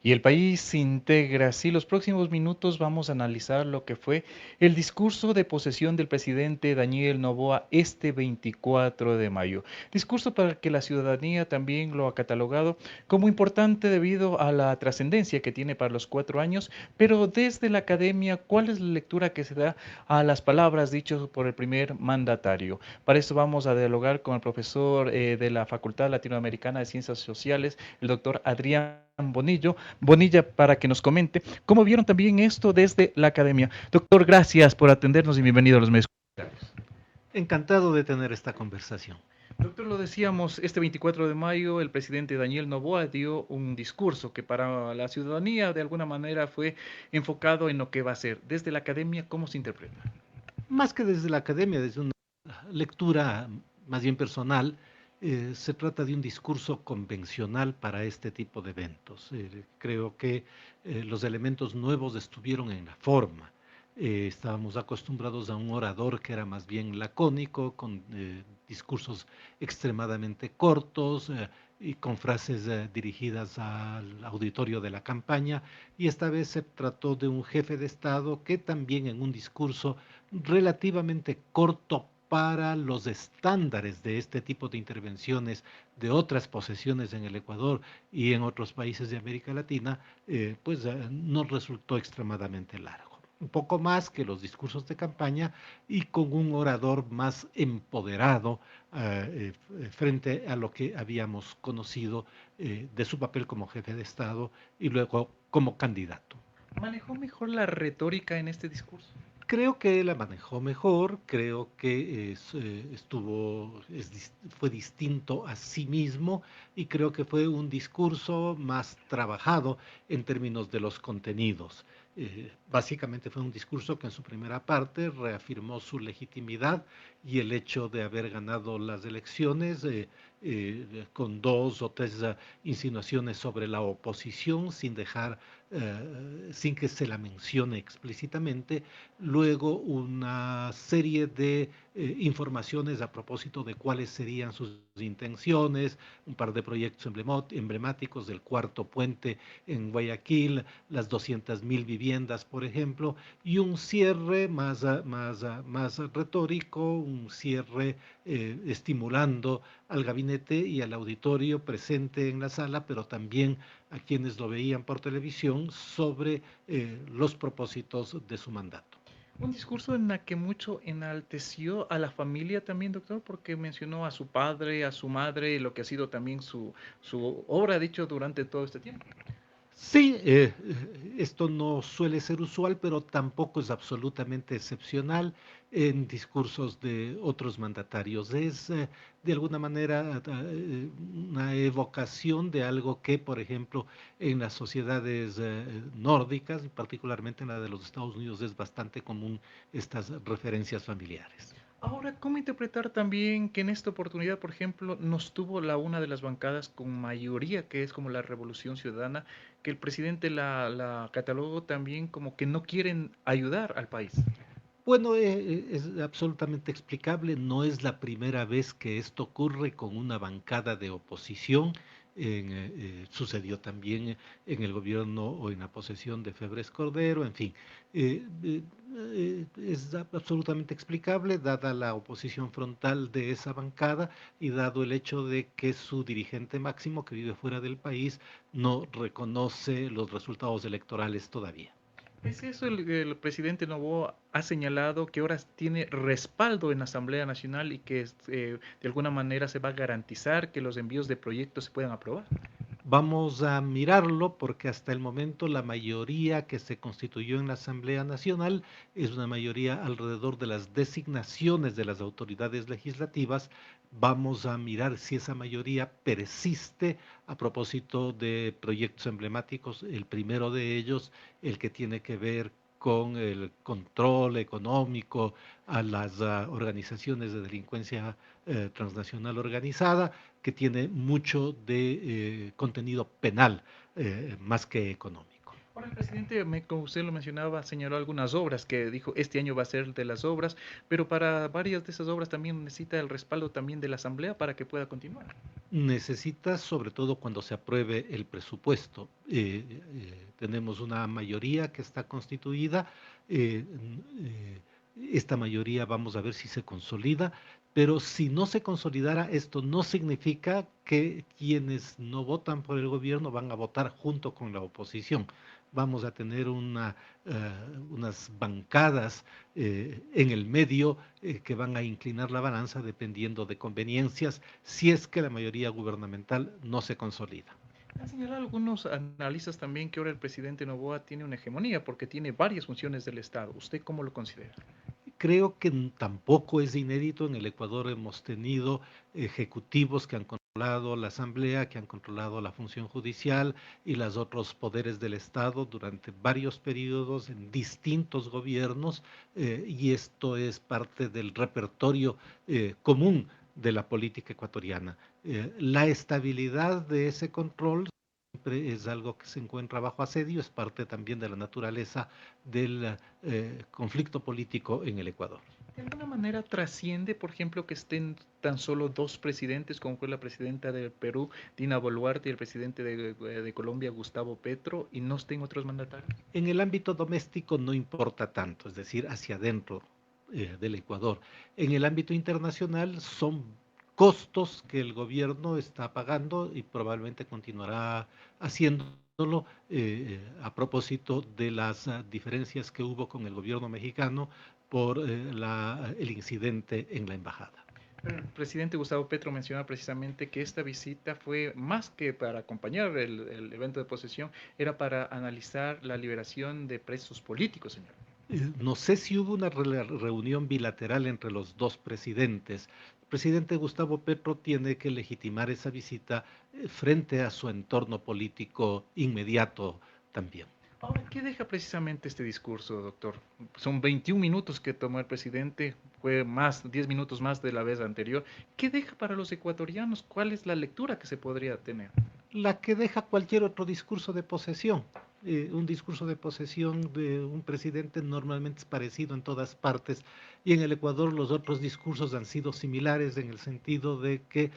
Y el país se integra. Sí, los próximos minutos vamos a analizar lo que fue el discurso de posesión del presidente Daniel Noboa este 24 de mayo. Discurso para que la ciudadanía también lo ha catalogado como importante debido a la trascendencia que tiene para los 4 años, pero desde la academia, ¿cuál es la lectura que se da a las palabras dichas por el primer mandatario? Para eso vamos a dialogar con el profesor de la Facultad Latinoamericana de Ciencias Sociales, el doctor Adrián Bonilla para que nos comente cómo vieron también esto desde la academia. Doctor, gracias por atendernos y bienvenido a los medios comunitarios. Encantado de tener esta conversación. Doctor, lo decíamos, este 24 de mayo el presidente Daniel Noboa dio un discurso que para la ciudadanía de alguna manera fue enfocado en lo que va a ser. Desde la academia, ¿cómo se interpreta? Más que desde la academia, desde una lectura más bien personal, se trata de un discurso convencional para este tipo de eventos. Creo que los elementos nuevos estuvieron en la forma. Estábamos acostumbrados a un orador que era más bien lacónico, con discursos extremadamente cortos y con frases dirigidas al auditorio de la campaña, y esta vez se trató de un jefe de Estado que también en un discurso relativamente corto para los estándares de este tipo de intervenciones de otras posesiones en el Ecuador y en otros países de América Latina, no resultó extremadamente largo. Un poco más que los discursos de campaña y con un orador más empoderado frente a lo que habíamos conocido de su papel como jefe de Estado y luego como candidato. ¿Manejó mejor la retórica en este discurso? Creo que la manejó mejor, creo que fue distinto a sí mismo y creo que fue un discurso más trabajado en términos de los contenidos. Básicamente fue un discurso que en su primera parte reafirmó su legitimidad y el hecho de haber ganado las elecciones con dos o tres insinuaciones sobre la oposición sin que se la mencione explícitamente. Luego una serie de informaciones a propósito de cuáles serían sus intenciones, un par de proyectos emblemáticos del cuarto puente en Guayaquil, las 200.000 viviendas, por ejemplo, y un cierre más retórico, un cierre estimulando al gabinete y al auditorio presente en la sala, pero también a quienes lo veían por televisión sobre los propósitos de su mandato. Un discurso en el que mucho enalteció a la familia también, doctor, porque mencionó a su padre, a su madre, lo que ha sido también su obra, dicho, durante todo este tiempo. Sí, esto no suele ser usual, pero tampoco es absolutamente excepcional en discursos de otros mandatarios. Es de alguna manera una evocación de algo que, por ejemplo, en las sociedades nórdicas, y particularmente en la de los Estados Unidos, es bastante común estas referencias familiares. Ahora, ¿cómo interpretar también que en esta oportunidad, por ejemplo, nos tuvo la una de las bancadas con mayoría, que es como la Revolución Ciudadana, que el presidente la catalogó también como que no quieren ayudar al país? Bueno, es absolutamente explicable. No es la primera vez que esto ocurre con una bancada de oposición. Sucedió también en el gobierno o en la posesión de Febres Cordero, en fin. Es absolutamente explicable dada la oposición frontal de esa bancada y dado el hecho de que su dirigente máximo, que vive fuera del país, no reconoce los resultados electorales todavía. Es eso, el presidente Novoa ha señalado que ahora tiene respaldo en la Asamblea Nacional y que de alguna manera se va a garantizar que los envíos de proyectos se puedan aprobar. Vamos a mirarlo porque hasta el momento la mayoría que se constituyó en la Asamblea Nacional es una mayoría alrededor de las designaciones de las autoridades legislativas. Vamos a mirar si esa mayoría persiste a propósito de proyectos emblemáticos. El primero de ellos, el que tiene que ver con el control económico a las organizaciones de delincuencia transnacional organizada, que tiene mucho de contenido penal más que económico. Ahora el presidente, como usted lo mencionaba, señaló algunas obras que dijo este año va a ser de las obras, pero para varias de esas obras también necesita el respaldo también de la Asamblea para que pueda continuar. Necesita, sobre todo cuando se apruebe el presupuesto. Tenemos una mayoría que está constituida. eh, eh, esta mayoría vamos a ver si se consolida, pero si no se consolidara, esto no significa que quienes no votan por el gobierno van a votar junto con la oposición. Vamos a tener unas bancadas en el medio que van a inclinar la balanza dependiendo de conveniencias si es que la mayoría gubernamental no se consolida. Han señalado algunos analistas también que ahora el presidente Noboa tiene una hegemonía porque tiene varias funciones del Estado. ¿Usted cómo lo considera? Creo que tampoco es inédito. En el Ecuador hemos tenido ejecutivos que han controlado la Asamblea, que han controlado la función judicial y los otros poderes del Estado durante varios periodos en distintos gobiernos, y esto es parte del repertorio común de la política ecuatoriana. La estabilidad de ese control es algo que se encuentra bajo asedio, es parte también de la naturaleza del conflicto político en el Ecuador. ¿De alguna manera trasciende, por ejemplo, que estén tan solo dos presidentes, como fue la presidenta del Perú, Dina Boluarte, y el presidente de Colombia, Gustavo Petro, y no estén otros mandatarios? En el ámbito doméstico no importa tanto, es decir, hacia adentro del Ecuador. En el ámbito internacional son costos que el gobierno está pagando y probablemente continuará haciéndolo a propósito de las diferencias que hubo con el gobierno mexicano por el incidente en la embajada. El presidente Gustavo Petro mencionaba precisamente que esta visita fue más que para acompañar el evento de posesión, era para analizar la liberación de presos políticos, señor. No sé si hubo una reunión bilateral entre los dos presidentes. El presidente Gustavo Petro tiene que legitimar esa visita frente a su entorno político inmediato también. Ahora, ¿qué deja precisamente este discurso, doctor? Son 21 minutos que tomó el presidente, fue más, 10 minutos más de la vez anterior. ¿Qué deja para los ecuatorianos? ¿Cuál es la lectura que se podría tener? La que deja cualquier otro discurso de posesión. Un discurso de posesión de un presidente normalmente es parecido en todas partes, y en el Ecuador los otros discursos han sido similares en el sentido de que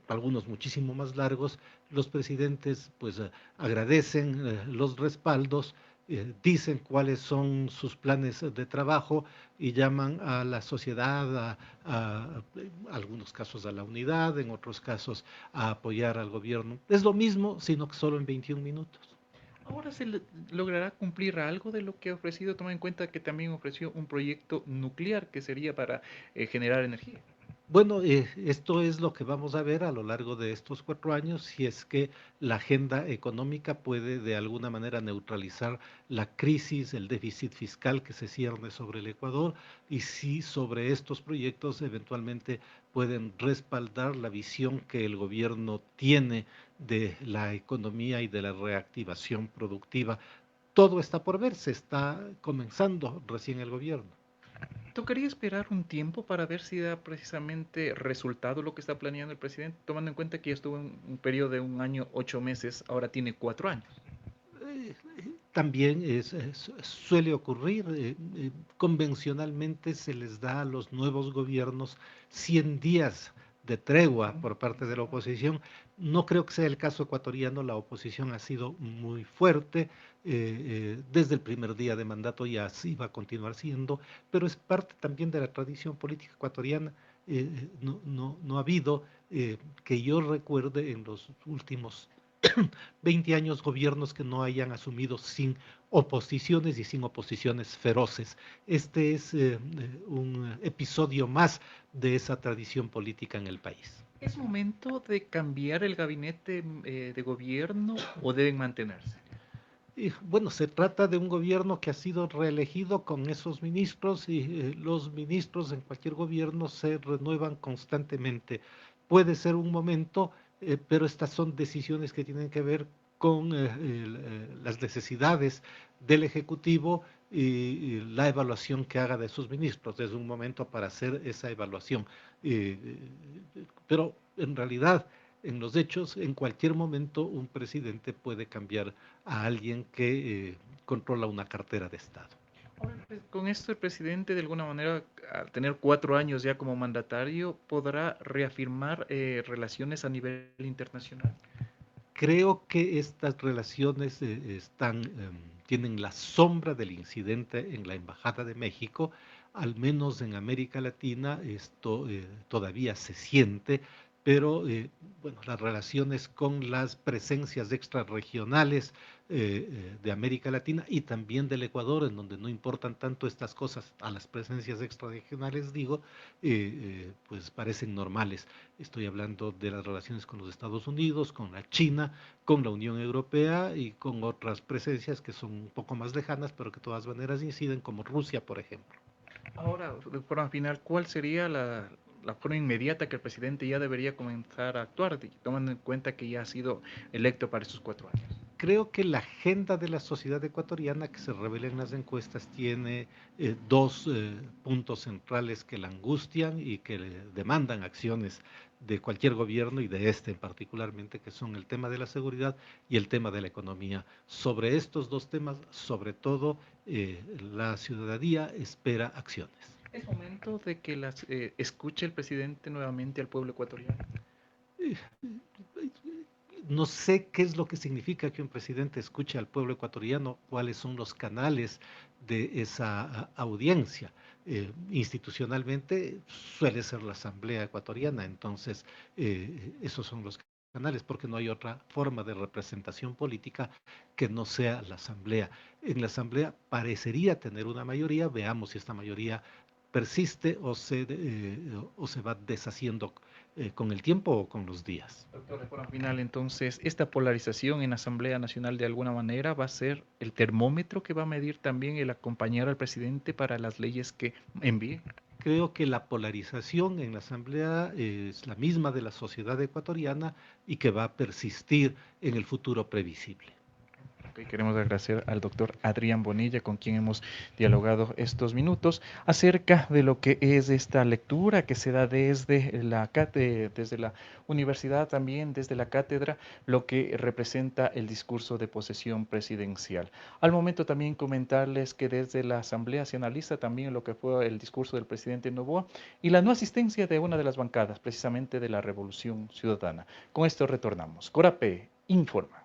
algunos muchísimo más largos, los presidentes pues agradecen los respaldos, dicen cuáles son sus planes de trabajo y llaman a la sociedad, algunos casos a la unidad, en otros casos a apoyar al gobierno. Es lo mismo, sino que solo en 21 minutos. Ahora logrará cumplir algo de lo que ha ofrecido, toma en cuenta que también ofreció un proyecto nuclear que sería para generar energía. Bueno, esto es lo que vamos a ver a lo largo de estos 4 años, si es que la agenda económica puede de alguna manera neutralizar la crisis, el déficit fiscal que se cierne sobre el Ecuador, y si sobre estos proyectos eventualmente pueden respaldar la visión que el gobierno tiene de la economía y de la reactivación productiva. Todo está por ver, se está comenzando recién el gobierno. Tocaría esperar un tiempo para ver si da precisamente resultado lo que está planeando el presidente, tomando en cuenta que ya estuvo en un periodo de 1 año, 8 meses, ahora tiene 4 años. También suele ocurrir, convencionalmente se les da a los nuevos gobiernos 100 días de tregua por parte de la oposición. No creo que sea el caso ecuatoriano, la oposición ha sido muy fuerte desde el primer día de mandato, y así va a continuar siendo, pero es parte también de la tradición política ecuatoriana. No ha habido, que yo recuerde, en los últimos 20 años gobiernos que no hayan asumido sin oposiciones y sin oposiciones feroces. Este es un episodio más de esa tradición política en el país. ¿Es momento de cambiar el gabinete de gobierno o deben mantenerse? Y bueno, se trata de un gobierno que ha sido reelegido con esos ministros, y los ministros en cualquier gobierno se renuevan constantemente. Puede ser un momento, pero estas son decisiones que tienen que ver con las necesidades del Ejecutivo y la evaluación que haga de sus ministros. Es un momento para hacer esa evaluación. Pero en realidad En los hechos, en cualquier momento un presidente puede cambiar a alguien que controla una cartera de Estado. Ahora, con esto el presidente, de alguna manera, al tener 4 años ya como mandatario, podrá reafirmar relaciones a nivel internacional. Creo que estas relaciones tienen la sombra del incidente en la Embajada de México, al menos en América Latina esto todavía se siente, pero bueno, las relaciones con las presencias extrarregionales de América Latina y también del Ecuador, en donde no importan tanto estas cosas a las presencias extrarregionales, digo, pues parecen normales. Estoy hablando de las relaciones con los Estados Unidos, con la China, con la Unión Europea y con otras presencias que son un poco más lejanas, pero que de todas maneras inciden, como Rusia, por ejemplo. Ahora, de forma final, ¿cuál sería la forma inmediata que el presidente ya debería comenzar a actuar, tomando en cuenta que ya ha sido electo para estos 4 años? Creo que la agenda de la sociedad ecuatoriana que se revela en las encuestas tiene dos puntos centrales que la angustian y que demandan acciones de cualquier gobierno y de este en particularmente, que son el tema de la seguridad y el tema de la economía. Sobre estos dos temas, sobre todo, la ciudadanía espera acciones. ¿Es momento de que escuche el presidente nuevamente al pueblo ecuatoriano? No sé qué es lo que significa que un presidente escuche al pueblo ecuatoriano, cuáles son los canales de esa audiencia. Institucionalmente suele ser la Asamblea Ecuatoriana, entonces esos son los canales, porque no hay otra forma de representación política que no sea la Asamblea. En la Asamblea parecería tener una mayoría, veamos si esta mayoría persiste o se va deshaciendo con el tiempo o con los días. Doctor, de forma final, entonces, esta polarización en la Asamblea Nacional de alguna manera va a ser el termómetro que va a medir también el acompañar al presidente para las leyes que envíe. Creo que la polarización en la Asamblea es la misma de la sociedad ecuatoriana y que va a persistir en el futuro previsible. Ok, queremos agradecer al doctor Adrián Bonilla, con quien hemos dialogado estos minutos acerca de lo que es esta lectura que se da desde la universidad, también desde la cátedra, lo que representa el discurso de posesión presidencial. Al momento también comentarles que desde la Asamblea se analiza también lo que fue el discurso del presidente Noboa y la no asistencia de una de las bancadas, precisamente de la Revolución Ciudadana. Con esto retornamos. Corape informa.